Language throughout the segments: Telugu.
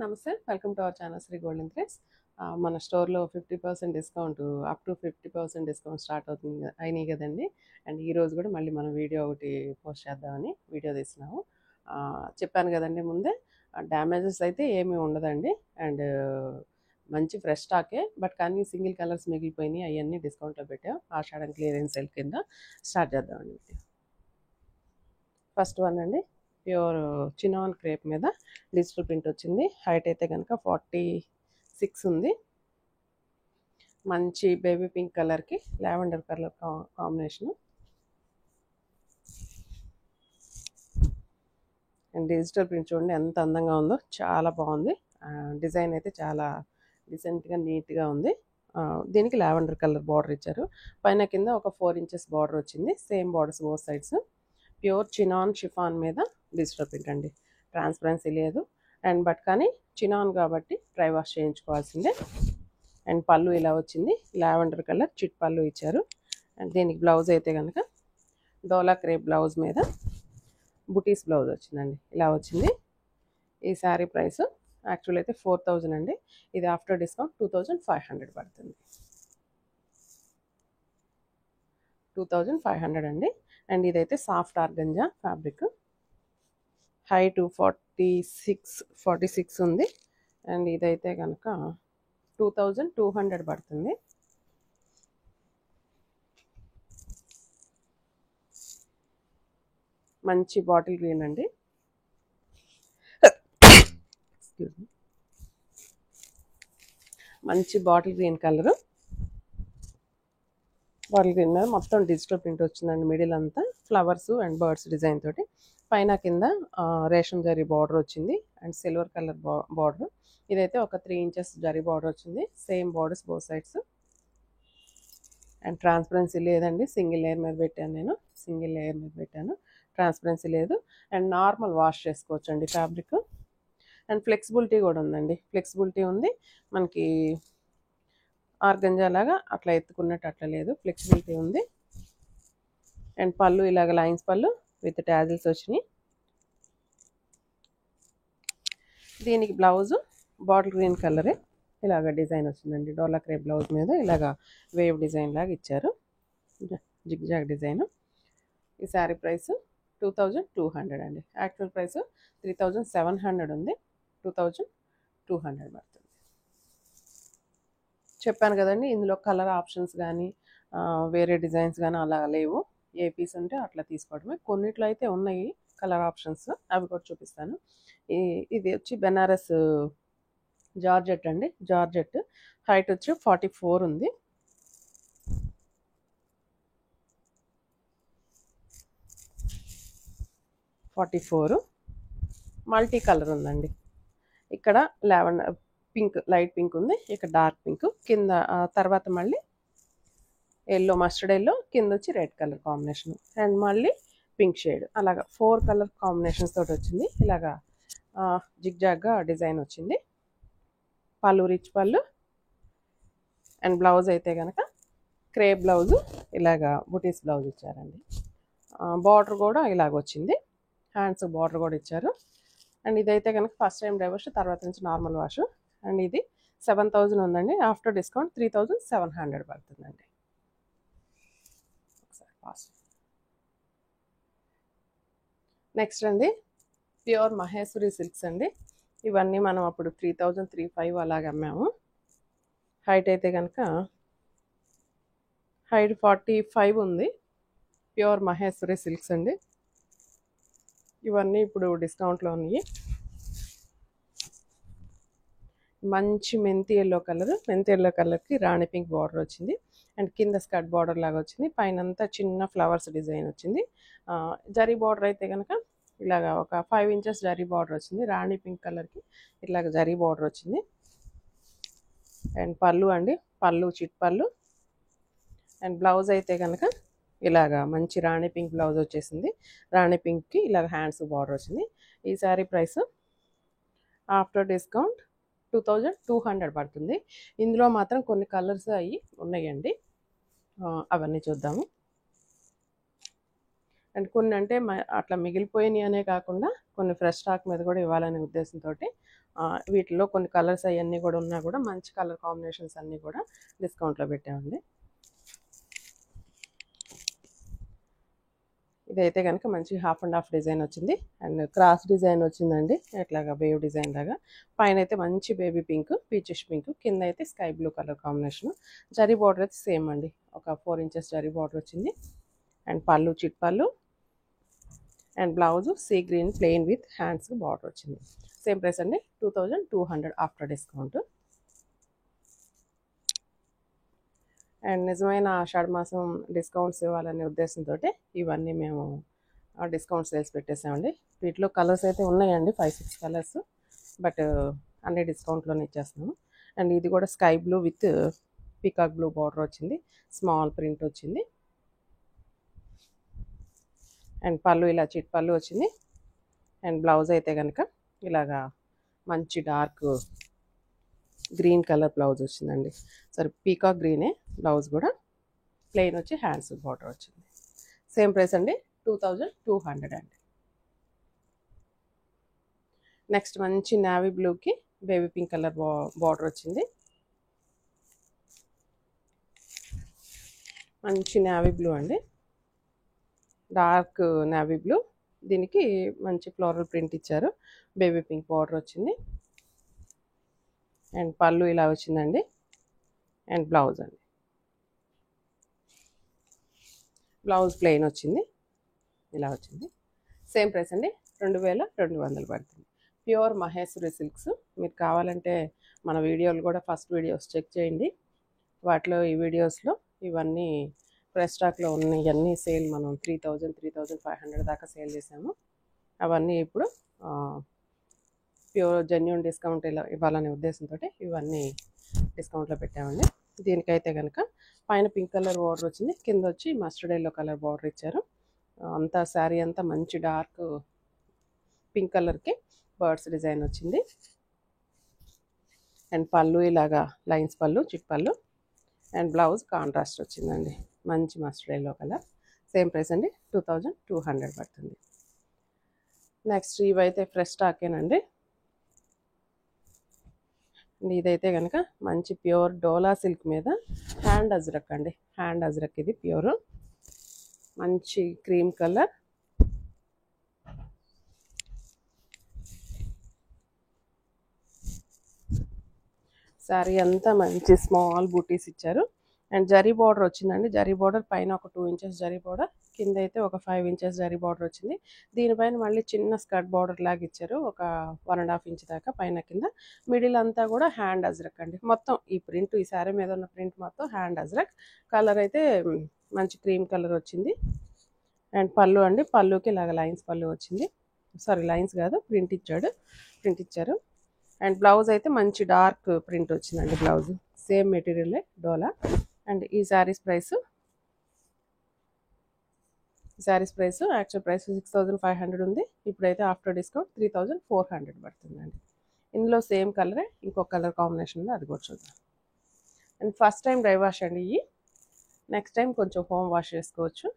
నమస్తే, welcome to our channel Shri golden threads. మన స్టోర్లో 50% discount, up to 50% discount start అవుతుంది అయినాయి కదండి. అండ్ ఈరోజు కూడా మళ్ళీ మనం వీడియో ఒకటి పోస్ట్ చేద్దామని వీడియో తీసినాము. చెప్పాను కదండి ముందే, డ్యామేజెస్ అయితే ఏమీ ఉండదండి. అండ్ మంచి ఫ్రెష్ స్టాకే, బట్ కానీ సింగిల్ కలర్స్ మిగిలిపోయినాయి, అవన్నీ డిస్కౌంట్లో పెట్టాం. ఆషాఢం క్లియరెన్స్ సేల్ కింద స్టార్ట్ చేద్దామండి. ఫస్ట్ వన్ అండి, ప్యూర్ చినాన్ క్రేప్ మీద డిజిటల్ ప్రింట్ వచ్చింది. హైట్ అయితే కనుక 46 ఉంది. మంచి బేబీ పింక్ కలర్కి lavender colour combination. And digital print చూడండి ఎంత అందంగా ఉందో, చాలా బాగుంది. డిజైన్ అయితే చాలా డీసెంట్గా నీట్గా ఉంది. దీనికి లావెండర్ కలర్ బార్డర్ ఇచ్చారు. పైన కింద ఒక 4 ఇంచెస్ బార్డర్ వచ్చింది. Same borders both sides. Pure chinon chiffon మీద డిజిటల్ ప్రింట్ అండి. ట్రాన్స్పరెన్సీ లేదు. అండ్ బట్ కానీ చినాన్ కాబట్టి డ్రై వాష్ చేయించుకోవాల్సిందే. అండ్ పళ్ళు ఇలా వచ్చింది, లావెండర్ కలర్ చిట్ పళ్ళు ఇచ్చారు. అండ్ దీనికి బ్లౌజ్ అయితే కనుక డోలా క్రేప్ బ్లౌజ్ మీద బుటీస్ బ్లౌజ్ వచ్చిందండి. ఇలా వచ్చింది. ఈ శారీ ప్రైస్ యాక్చువల్ అయితే 4000 అండి. ఇది ఆఫ్టర్ డిస్కౌంట్ 2500 పడుతుంది. 2500 అండి. అండ్ ఇదైతే సాఫ్ట్ ఆర్గంజా ఫ్యాబ్రిక్. హైట్ 46 ఉంది. అండ్ ఇదైతే కనుక 2200 పడుతుంది. మంచి బాటిల్ గ్రీన్ అండి. మంచి bottle green colour. Bottle green మీద మొత్తం డిజిటల్ ప్రింట్ వచ్చిందండి. మిడిల్ అంతా ఫ్లవర్స్ అండ్ బర్డ్స్ డిజైన్ తోటి. పైన కింద రేషం జరీ బార్డర్ వచ్చింది అండ్ సిల్వర్ కలర్ బార్డర్. ఇదైతే ఒక 3 ఇంచెస్ జరీ బార్డర్ వచ్చింది. Same borders both sides. And transparency లేదండి. సింగిల్ లేయర్ మీద పెట్టాను నేను. ట్రాన్స్పరెన్సీ లేదు. అండ్ నార్మల్ వాష్ చేసుకోవచ్చు అండి ఫ్యాబ్రిక్. అండ్ ఫ్లెక్సిబిలిటీ కూడా ఉందండి. ఫ్లెక్సిబిలిటీ ఉంది. మనకి ఆర్గంజా లాగా అట్లా ఎత్తుకున్నట్టు అట్లా లేదు, ఫ్లెక్సిబిలిటీ ఉంది. అండ్ పళ్ళు ఇలాగ లైన్స్ పళ్ళు విత్ టాజిల్స్ వచ్చినాయి. దీనికి బ్లౌజ్ బాటిల్ గ్రీన్ కలరే ఇలాగ డిజైన్ వచ్చిందండి. డోలా క్రేప్ బ్లౌజ్ మీద ఇలాగ వేవ్ డిజైన్ లాగా ఇచ్చారు, జిగ్జాగ్ డిజైన్. ఈ శారీ ప్రైస్ 2200 అండి. యాక్చువల్ ప్రైస్ 3700 ఉంది. 2200 పడుతుంది. చెప్పాను కదండి, ఇందులో కలర్ ఆప్షన్స్ కానీ వేరే డిజైన్స్ కానీ అలా లేవు. ఏ పీస్ ఉంటే అట్లా తీసుకోవడమే. కొన్నిట్లో అయితే ఉన్నాయి కలర్ ఆప్షన్స్, అవి కూడా చూపిస్తాను. ఇది వచ్చి బెనారస్ జార్జెట్ అండి. జార్జెట్ హైట్ వచ్చి 44 ఉంది. మల్టీ కలర్ ఉందండి. ఇక్కడ లావెండర్ పింక్, లైట్ పింక్ ఉంది. ఇక్కడ డార్క్ పింక్ కింద, తర్వాత మళ్ళీ ఎల్లో, మస్టర్డ్ ఎల్లో, కింద వచ్చి రెడ్ కలర్ కాంబినేషన్ అండ్ మళ్ళీ పింక్ షేడ్. అలాగా 4 కలర్ కాంబినేషన్స్ తోటి వచ్చింది. ఇలాగా జిగ్జాగ్గా డిజైన్ వచ్చింది. పళ్ళు రిచ్ పళ్ళు. అండ్ బ్లౌజ్ అయితే కనుక క్రేప్ బ్లౌజు ఇలాగా బుటీస్ బ్లౌజ్ ఇచ్చారండి. బార్డర్ కూడా ఇలాగ వచ్చింది. హ్యాండ్స్ బార్డర్ కూడా ఇచ్చారు. అండ్ ఇదైతే కనుక ఫస్ట్ టైం డ్రై వాష్, తర్వాత నుంచి నార్మల్ వాష్. అండ్ ఇది 7000 ఉందండి. ఆఫ్టర్ డిస్కౌంట్ 3700 పడుతుందండి. నెక్స్ట్ అండి, ప్యూర్ మహేశ్వరి సిల్క్స్ అండి. ఇవన్నీ మనం అప్పుడు 3000-3500 అలాగ అమ్మాము. హైట్ అయితే కనుక హైట్ 45 ఉంది. ప్యూర్ మహేశ్వరి సిల్క్స్ అండి. ఇవన్నీ ఇప్పుడు డిస్కౌంట్లో ఉన్నాయి. మంచి మెంతి ఎల్లో కలర్కి రాణి పింక్ బార్డర్ వచ్చింది. అండ్ కింద స్కర్ట్ బార్డర్ లాగా వచ్చింది. పైన అంతా చిన్న ఫ్లవర్స్ డిజైన్ వచ్చింది. జరీ బార్డర్ అయితే కనుక ఇలాగా ఒక 5 ఇంచెస్ జరీ బార్డర్ వచ్చింది. రాణి పింక్ కలర్కి ఇలాగ జరీ బార్డర్ వచ్చింది. అండ్ పళ్ళు అండి, పళ్ళు చిట్ పళ్ళు. అండ్ బ్లౌజ్ అయితే కనుక ఇలాగా మంచి రాణి పింక్ బ్లౌజ్ వచ్చేసింది. రాణి పింక్కి ఇలాగ హ్యాండ్స్ బార్డర్ వచ్చింది. ఈ శారీ ప్రైస్ ఆఫ్టర్ డిస్కౌంట్ 2200 పడుతుంది. ఇందులో మాత్రం కొన్ని కలర్స్ అవి ఉన్నాయండి, అవన్నీ చూద్దాము. అండ్ కొన్ని అంటే అట్లా మిగిలిపోయినాయి అనే కాకుండా కొన్ని ఫ్రెష్ స్టాక్ మీద కూడా ఇవ్వాలనే ఉద్దేశంతో వీటిలో కొన్ని కలర్స్ అవన్నీ కూడా ఉన్నా కూడా మంచి కలర్ కాంబినేషన్స్ అన్నీ కూడా డిస్కౌంట్లో పెట్టామండి. ఇదైతే కనుక మంచి హాఫ్ అండ్ హాఫ్ డిజైన్ వచ్చింది అండ్ క్రాస్ డిజైన్ వచ్చిందండి, ఎట్లాగా వేవ్ డిజైన్ లాగా. పైన అయితే మంచి బేబీ పింక్, పీచిష్ పింక్, కింద అయితే sky blue colour combination. Zari border అయితే సేమ్ అండి, ఒక 4 ఇంచెస్ జరీ బార్డర్ వచ్చింది. అండ్ పళ్ళు చిట్ పళ్ళు and blouse sea green plain with hands border వచ్చింది. సేమ్ ప్రైస్ అండి, 2200 ఆఫ్టర్ డిస్కౌంట్. అండ్ నిజమైన ఆషాఢ మాసం డిస్కౌంట్స్ ఇవ్వాలనే ఉద్దేశంతో ఇవన్నీ మేము డిస్కౌంట్ సేల్స్ పెట్టేసామండి. వీటిలో కలర్స్ అయితే ఉన్నాయండి 5-6 కలర్స్, బట్ అన్ని డిస్కౌంట్లోనే ఇచ్చేస్తున్నాము. అండ్ ఇది కూడా sky blue with peacock blue border వచ్చింది, స్మాల్ ప్రింట్ వచ్చింది. అండ్ పళ్ళు ఇలా చిట్ పళ్ళు వచ్చింది. అండ్ బ్లౌజ్ అయితే కనుక ఇలాగా మంచి డార్క్ గ్రీన్ కలర్ బ్లౌజ్ వచ్చిందండి. సరే పీకాక్ గ్రీనే బ్లౌజ్ కూడా, ప్లెయిన్ వచ్చి హ్యాండ్స్ బార్డర్ వచ్చింది. సేమ్ ప్రైస్ అండి, 2200 అండి. నెక్స్ట్ మంచి నావీ బ్లూకి బేబీ పింక్ కలర్ బార్డర్ వచ్చింది. మంచి నావీ బ్లూ అండి, డార్క్ నావీ బ్లూ. దీనికి మంచి ఫ్లోరల్ ప్రింట్ ఇచ్చారు, బేబీ పింక్ బార్డర్ వచ్చింది. అండ్ పళ్ళు ఇలా వచ్చిందండి. అండ్ బ్లౌజ్ అండి, బ్లౌజ్ ప్లెయిన్ వచ్చింది, ఇలా వచ్చింది. సేమ్ ప్రైస్ అండి, 2200 పడుతుంది. Pure Maheshwari silks. మీరు కావాలంటే మన వీడియోలు కూడా ఫస్ట్ వీడియోస్ చెక్ చేయండి. వాటిలో ఈ వీడియోస్లో ఇవన్నీ ఫ్రెష్ స్టాక్లో ఉన్న ఇవన్నీ సేల్ మనం 3500 దాకా సేల్ చేసాము. అవన్నీ ఇప్పుడు ప్యూర్ జెన్యూన్ డిస్కౌంట్ ఇలా ఇవ్వాలనే ఉద్దేశంతో ఇవన్నీ డిస్కౌంట్లో పెట్టామండి. దీనికైతే కనుక పైన పింక్ కలర్ బార్డర్ వచ్చింది, కింద వచ్చి మస్టర్డ్ ఎల్లో కలర్ బార్డర్ ఇచ్చారు. అంతా శారీ అంతా మంచి డార్క్ పింక్ కలర్కి బర్డ్స్ డిజైన్ వచ్చింది. అండ్ పళ్ళు ఇలాగా లైన్స్ పళ్ళు, చిట్ పళ్ళు. అండ్ బ్లౌజ్ కాంట్రాస్ట్ వచ్చిందండి, మంచి mustard yellow colour. Same price అండి, 2200 పడుతుంది. నెక్స్ట్ ఇవైతే ఫ్రెష్ స్టాకేనండి. ఇదైతే కనుక మంచి ప్యూర్ డోలా సిల్క్ మీద హ్యాండ్ అజ్రక్ అండి, హ్యాండ్ అజ్రక్. ఇది ప్యూర్ మంచి క్రీమ్ కలర్. శారీ అంతా మంచి స్మాల్ బూటీస్ ఇచ్చారు. అండ్ జరీ బార్డర్ వచ్చిందండి, జరీ బార్డర్ పైన ఒక 2 ఇంచెస్ జరీ బార్డర్, కింద అయితే ఒక 5 ఇంచెస్ జరీ బార్డర్ వచ్చింది. దీనిపైన మళ్ళీ చిన్న స్కర్ట్ బార్డర్ లాగా ఇచ్చారు, ఒక 1.5 ఇంచ్ దాకా పైన కింద. మిడిల్ అంతా కూడా హ్యాండ్ అజ్రక్ అండి. మొత్తం ఈ ప్రింట్, ఈ శారీ మీద ఉన్న ప్రింట్ మొత్తం హ్యాండ్ అజ్రక్. కలర్ అయితే మంచి క్రీమ్ కలర్ వచ్చింది. అండ్ పళ్ళు అండి, పళ్ళుకి ఇలాగ లైన్స్ పళ్ళు వచ్చింది. సారీ లైన్స్ కాదు, ప్రింట్ ఇచ్చారు. అండ్ బ్లౌజ్ అయితే మంచి డార్క్ ప్రింట్ వచ్చిందండి బ్లౌజ్, సేమ్ మెటీరియలే డోలా. అండ్ ఈ శారీస్ ప్రైస్ యాక్చువల్ ప్రైస్ 6500 ఉంది, ఇప్పుడైతే ఆఫ్టర్ డిస్కౌంట్ 3400 పడుతుందండి. ఇందులో సేమ్ కలరే ఇంకొక కలర్ కాంబినేషన్ ఉంది, అది కూడా చూద్దాం. And first time dry wash అండి ఇవి, నెక్స్ట్ టైం కొంచెం హోమ్ వాష్ చేసుకోవచ్చు.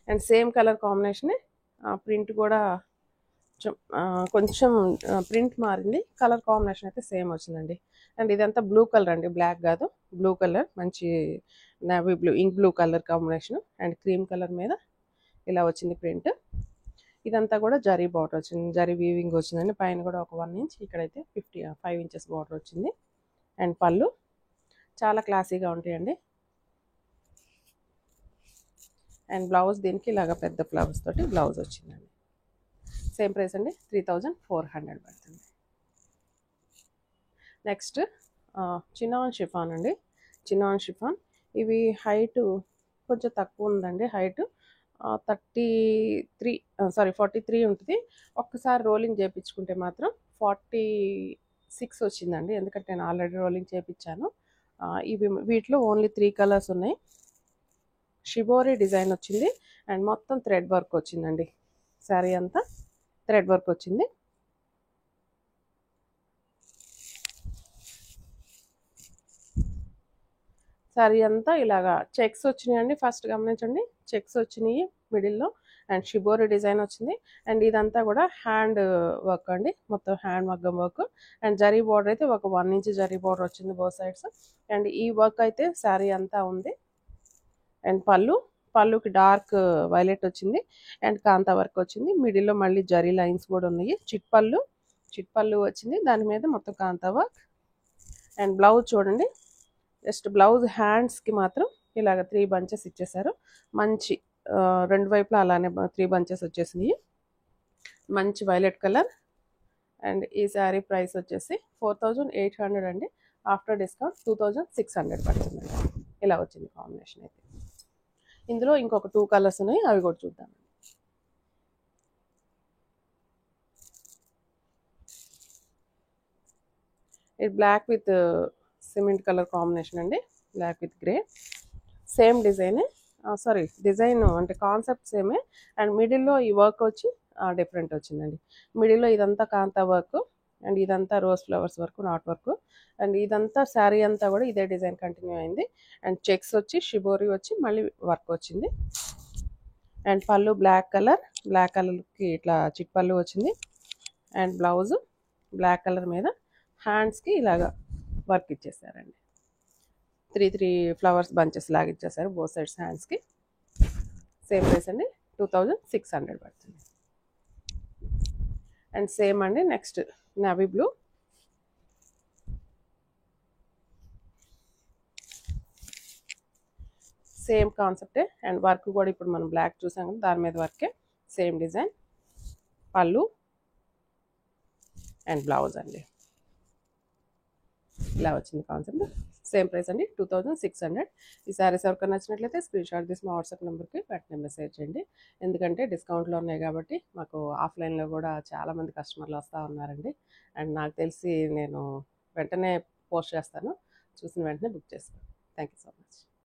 అండ్ సేమ్ కలర్ కాంబినేషనే, ప్రింట్ కూడా కొంచెం ప్రింట్ మారింది, కలర్ కాంబినేషన్ అయితే సేమ్ వచ్చిందండి. అండ్ ఇదంతా బ్లూ కలర్ అండి, బ్లాక్ కాదు, బ్లూ కలర్, మంచి navy blue, ink blue colour combination. And cream colour మీద ఇలా వచ్చింది ప్రింట్. ఇదంతా కూడా జరీ బార్డర్ వచ్చింది, జరీ వీవింగ్ వచ్చిందండి. పైన కూడా ఒక 1 ఇంచ్, ఇక్కడైతే 5 ఇంచెస్ బార్డర్ వచ్చింది. అండ్ పళ్ళు చాలా క్లాసీగా ఉంటాయండి. అండ్ బ్లౌజ్ దీనికి ఇలాగ పెద్ద ఫ్లవర్స్ తోటి బ్లౌజ్ వచ్చిందండి. సేమ్ ప్రైస్ అండి, 3400 పడుతుంది. నెక్స్ట్ చినాన్ షిఫాన్ అండి, చినాన్ షిఫాన్. ఇవి హైట్ కొంచెం తక్కువ ఉందండి, హైట్ 43 ఉంటుంది. ఒక్కసారి రోలింగ్ చేయించుకుంటే మాత్రం 46 వచ్చిందండి, ఎందుకంటే నేను ఆల్రెడీ రోలింగ్ చేయించాను. వీటిలో ఓన్లీ 3 కలర్స్ ఉన్నాయి. షిబోరి డిజైన్ వచ్చింది అండ్ మొత్తం థ్రెడ్ వర్క్ వచ్చిందండి. శారీ అంతా థ్రెడ్ వర్క్ వచ్చింది. శారీ అంతా ఇలాగా చెక్స్ వచ్చినాయండి. ఫస్ట్ గమనించండి, చెక్స్ వచ్చినాయి మిడిల్లో అండ్ షిబోరి డిజైన్ వచ్చింది. అండ్ ఇదంతా కూడా హ్యాండ్ వర్క్ అండి, మొత్తం హ్యాండ్ మగ్గం వర్క్. అండ్ జరీ బార్డర్ అయితే ఒక 1 ఇంచ్ జరీ బార్డర్ వచ్చింది బోత్ సైడ్స్. అండ్ ఈ వర్క్ అయితే శారీ అంతా ఉంది. అండ్ పళ్ళుకి డార్క్ వైలెట్ వచ్చింది అండ్ కాంతా వర్క్ వచ్చింది. మిడిల్లో మళ్ళీ జరీ లైన్స్ కూడా ఉన్నాయి. చిట్పళ్ళు వచ్చింది, దాని మీద మొత్తం కాంతా వర్క్. అండ్ బ్లౌజ్ చూడండి, జస్ట్ బ్లౌజ్ హ్యాండ్స్కి మాత్రం ఇలాగ 3 బంచెస్ ఇచ్చేసారు. మంచి రెండు వైపులా అలానే 3 బంచెస్ వచ్చేసినాయి. మంచి వైలెట్ కలర్. అండ్ ఈ శారీ ప్రైస్ వచ్చేసి 4800 అండి. ఆఫ్టర్ డిస్కౌంట్ 2600 పడుతుందండి. ఇలా వచ్చింది కాంబినేషన్ అయితే. ఇందులో ఇంకొక 2 కలర్స్ ఉన్నాయి, అవి కూడా చూద్దాం. ఇది black with cement colour combination అండి, బ్లాక్ విత్ గ్రే. సేమ్ డిజైనే, సారీ డిజైన్ అంటే కాన్సెప్ట్ సేమే. అండ్ మిడిల్లో ఈ వర్క్ వచ్చి డిఫరెంట్ వచ్చిందండి. మిడిల్లో ఇదంతా కాంతా వర్క్ అండ్ ఇదంతా rose flowers work, not work. And ఇదంతా శారీ అంతా కూడా ఇదే డిజైన్ కంటిన్యూ అయింది. అండ్ చెక్స్ వచ్చి షిబోరి వచ్చి మళ్ళీ వర్క్ వచ్చింది. అండ్ పళ్ళు బ్లాక్ కలర్కి ఇట్లా చిట్ పళ్ళు వచ్చింది. అండ్ బ్లౌజ్ బ్లాక్ కలర్ మీద హ్యాండ్స్కి ఇలాగా వర్క్ ఇచ్చేసారండి. 3 ఫ్లవర్స్ బంచెస్ లాగా ఇచ్చేసారు బోత్ సైడ్స్ హ్యాండ్స్కి. సేమ్ ప్రైస్ అండి, 2600 పడుతుంది. అండ్ సేమ్ అండి, నెక్స్ట్ నావీ బ్లూ. సేమ్ కాన్సెప్టే అండ్ వర్క్ కూడా ఇప్పుడు మనం బ్లాక్ చూసాం కదా, దాని మీద వర్కే. Same design, pallu and blouse అండి. ఇలా వచ్చింది కాన్సెప్ట్. సేమ్ ప్రైస్ అండి, 2600. ఈ శారీస్ ఎవరికైనా నచ్చినట్లయితే స్క్రీన్ షాట్ తీసి మా వాట్సాప్ నెంబర్కి వెంటనే మెసేజ్ చేయండి. ఎందుకంటే డిస్కౌంట్లో ఉన్నాయి కాబట్టి మాకు ఆఫ్లైన్లో కూడా చాలామంది కస్టమర్లు వస్తూ ఉన్నారండి. అండ్ నాకు తెలిసి నేను వెంటనే పోస్ట్ చేస్తాను, చూసిన వెంటనే బుక్ చేసుకోండి. Thank you so much.